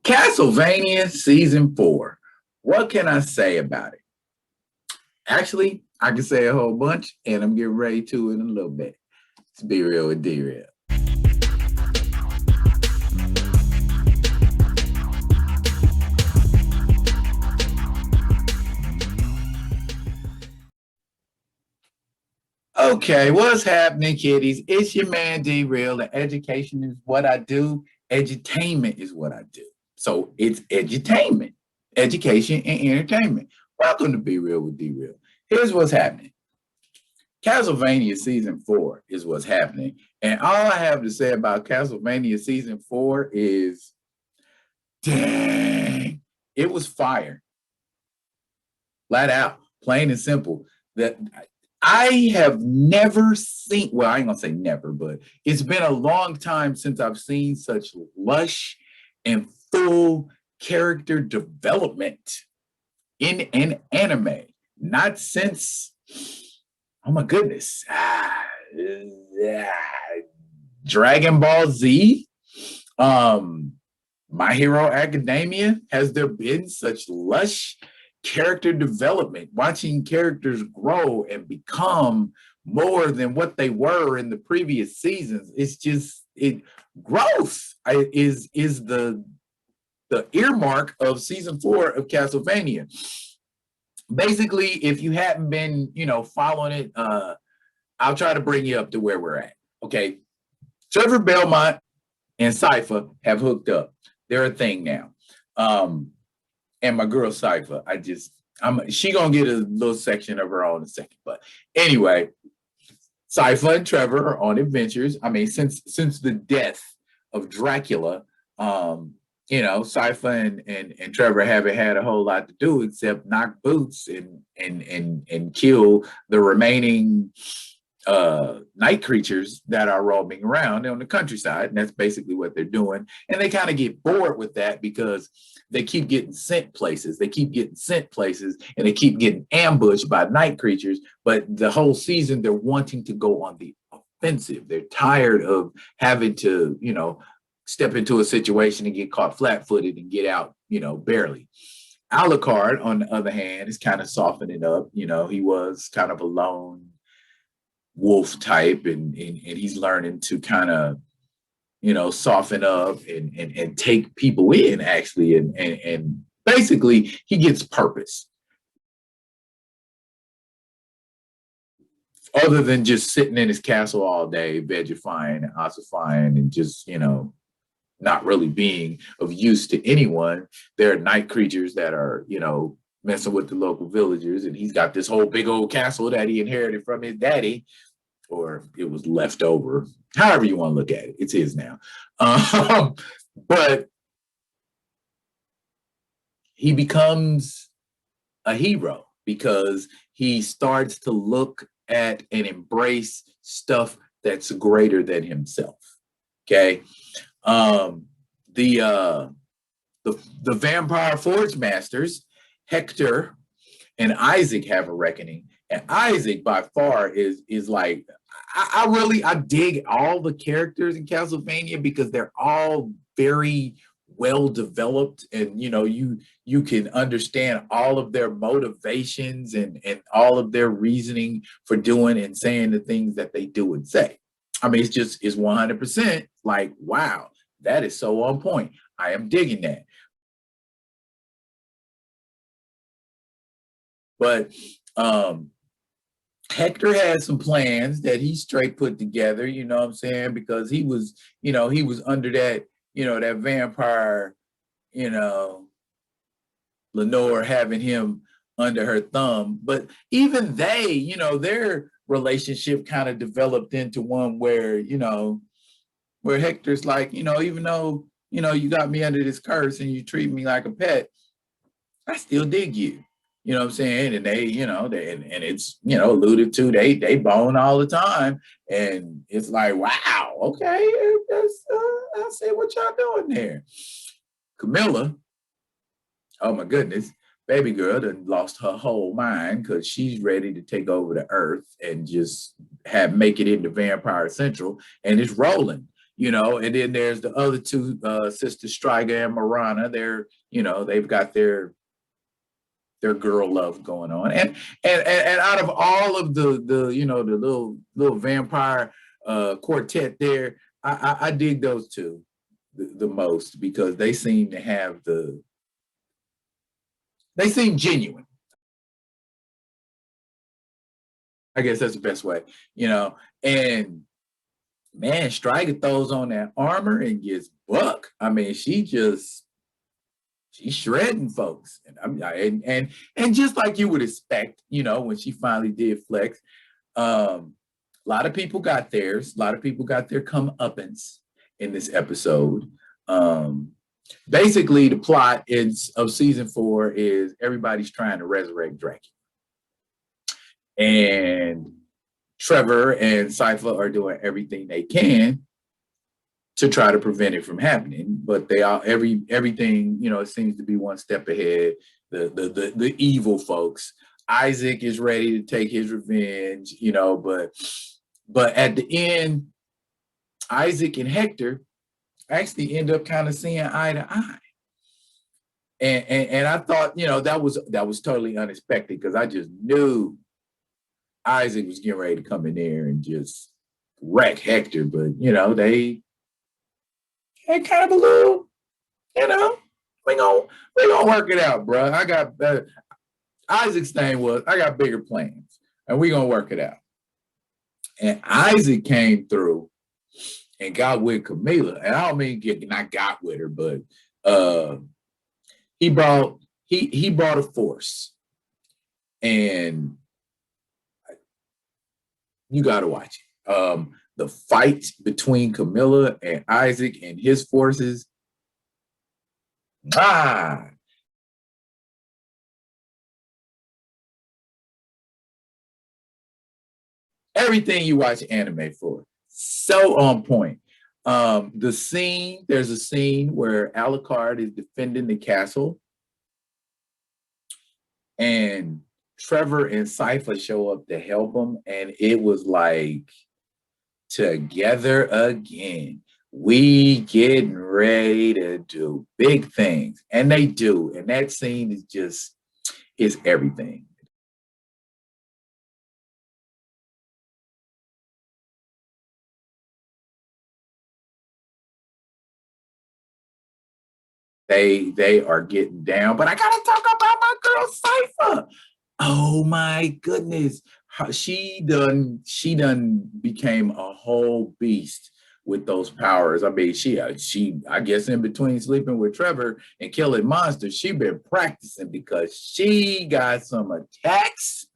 Castlevania Season 4. What can I say about it? Actually, I can say a whole bunch, and I'm getting ready to in a little bit. Let's be real with D Real. Okay, what's happening, kiddies? It's your man D Real. And education is what I do. Edutainment is what I do. So it's edutainment, education, and entertainment. Welcome to Be Real with D Real. Here's what's happening. Castlevania Season 4 is what's happening. And all I have to say about Castlevania Season 4 is, dang, it was fire. Flat out, plain and simple. That I have never seen, well, I ain't gonna say never, but it's been a long time since I've seen such lush and full character development in an anime. Not since, oh my goodness, Dragon Ball Z, My Hero Academia. Has there been such lush character development, watching characters grow and become more than what they were in the previous seasons? It's just growth is the earmark of Season 4 of Castlevania. Basically, if you hadn't been, following it, I'll try to bring you up to where we're at. Okay, Trevor Belmont and Cypher have hooked up. They're a thing now. And my girl Cypher, she gonna get a little section of her own in a second. But anyway, Cypher and Trevor are on adventures. I mean, since the death of Dracula, Cypher and Trevor haven't had a whole lot to do except knock boots and kill the remaining night creatures that are roaming around on the countryside. And that's basically what they're doing. And they kind of get bored with that because they keep getting sent places. And they keep getting ambushed by night creatures. But the whole season, they're wanting to go on the offensive. They're tired of having to, step into a situation and get caught flat-footed and get out, barely. Alucard, on the other hand, is kind of softening up. He was kind of a lone wolf type, and he's learning to kind of, soften up and take people in, actually, and basically he gets purpose. Other than just sitting in his castle all day, vegifying and ossifying and just, not really being of use to anyone. There are night creatures that are, messing with the local villagers, and he's got this whole big old castle that he inherited from his daddy, or it was left over. However you want to look at it, it's his now. But he becomes a hero because he starts to look at and embrace stuff that's greater than himself. Okay. The Vampire Forge Masters, Hector and Isaac, have a reckoning. And Isaac by far is like, I dig all the characters in Castlevania because they're all very well developed, and you can understand all of their motivations and all of their reasoning for doing and saying the things that they do and say. I mean, it's 100% like, wow, that is so on point. I am digging that. But Hector had some plans that he straight put together, you know what I'm saying? Because he was under that, that vampire, Lenore having him under her thumb. But even they, their relationship kind of developed into one where, where Hector's like, even though, you got me under this curse and you treat me like a pet, I still dig you. You know what I'm saying? And they, and it's, alluded to, they bone all the time. And it's like, wow, okay, that's, I see what y'all doing there. Camilla, oh my goodness, baby girl done lost her whole mind because she's ready to take over the earth and just make it into Vampire Central, and it's rolling. and then there's the other two sisters, Striga and Marana. They've got their girl love going on, and out of all of the the little vampire quartet there, I dig those two the most, because they seem to have they seem genuine. I guess that's the best way, and man, Striker throws on that armor and gets buck. I mean, she's shredding folks, and just like you would expect, when she finally did flex. A lot of people got theirs. A lot of people got their comeuppance in this episode. Basically, the plot of season 4 is everybody's trying to resurrect Dracula, and Trevor and Cypher are doing everything they can to try to prevent it from happening, but they are everything. It seems to be one step ahead. The evil folks. Isaac is ready to take his revenge, but at the end, Isaac and Hector actually end up kind of seeing eye to eye, and I thought, that was totally unexpected, because I just knew Isaac was getting ready to come in there and just wreck Hector, but they had kind of a little, we gonna work it out, bro. I got Isaac's thing was, I got bigger plans, and we gonna work it out. And Isaac came through and got with Camila, and I don't mean not got with her, but he brought a force, and you got to watch it. The fight between Camila and Isaac and his forces. Everything you watch anime for, so on point. There's a scene where Alucard is defending the castle, and Trevor and Cypher show up to help him, and it was like, together again. We getting ready to do big things, and they do. And that scene is everything. They are getting down, but I gotta talk about my girl Cypher. Oh my goodness. She done became a whole beast with those powers. I mean, she I guess in between sleeping with Trevor and killing monsters, she been practicing, because she got some attacks.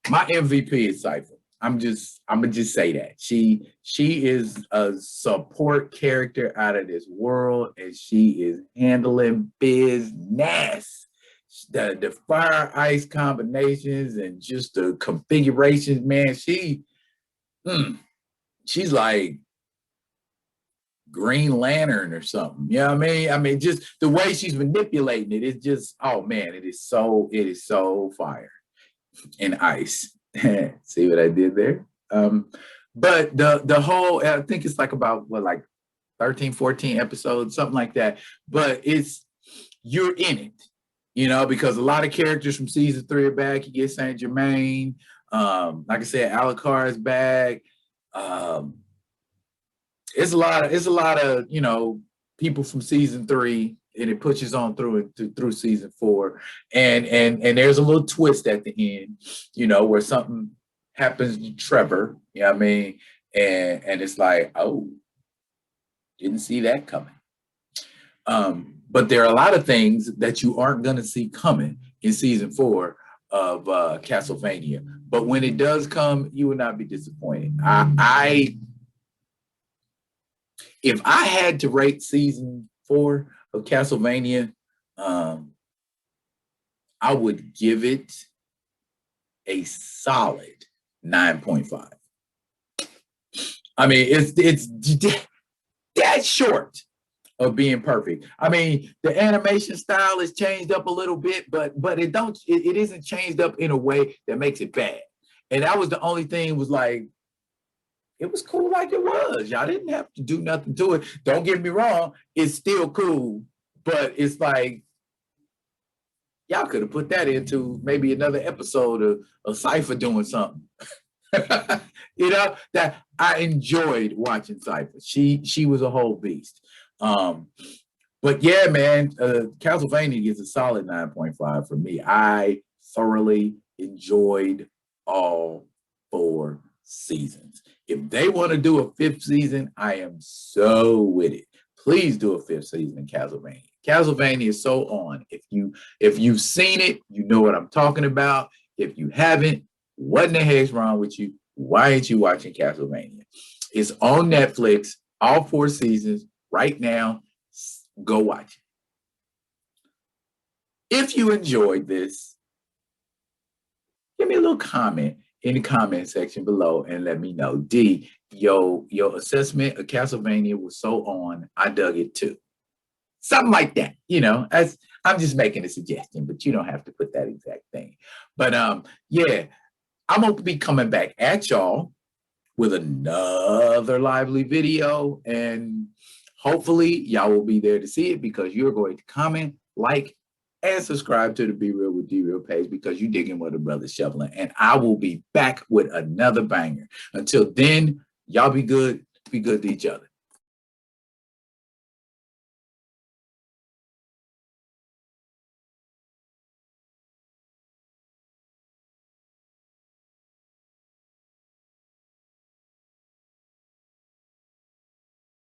My MVP is Cypher. I'm gonna just say that she is a support character out of this world, and she is handling business. The fire ice combinations and just the configurations, man. She's like Green Lantern or something. You know what I mean? I mean, just the way she's manipulating it is just, oh man, it is so fire and ice. See what I did there? But the whole, I think it's like about like 13, 14 episodes, something like that. But you're in it, because a lot of characters from season 3 are back. You get Saint Germain. Like I said, Alucard is back. It's a lot of people from season 3, and it pushes on through season 4, and there's a little twist at the end, where something happens to Trevor. You know what I mean? And it's like, oh, didn't see that coming. But there are a lot of things that you aren't going to see coming in season 4 of Castlevania. But when it does come, you will not be disappointed. If I had to rate season 4 of Castlevania, I would give it a solid 9.5. I mean, it's that short. of being perfect. I mean, the animation style is changed up a little bit, but it isn't changed up in a way that makes it bad. And that was the only thing was like, it was cool like it was. Y'all didn't have to do nothing to it. Don't get me wrong, it's still cool, but it's like y'all could have put that into maybe another episode of Cypher doing something. You know, that I enjoyed watching Cypher. She was a whole beast. But yeah, man, Castlevania gets a solid 9.5 for me. I thoroughly enjoyed all 4 seasons. If they want to do a 5th season, I am so with it. Please do a 5th season in Castlevania. Castlevania is so on. If you've seen it, you know what I'm talking about. If you haven't, what in the heck's wrong with you? Why ain't you watching Castlevania? It's on Netflix, all 4 seasons right now. Go watch it. If you enjoyed this, give me a little comment in the comment section below and let me know. D, your assessment of Castlevania was so on, I dug it too. Something like that, you know, as I'm just making a suggestion, but you don't have to put that exact thing. But yeah, I'm gonna be coming back at y'all with another lively video, and hopefully y'all will be there to see it because you're going to comment, like, and subscribe to the Be Real with D Real page because you digging what a brother's shoveling. And I will be back with another banger. Until then, y'all be good to each other.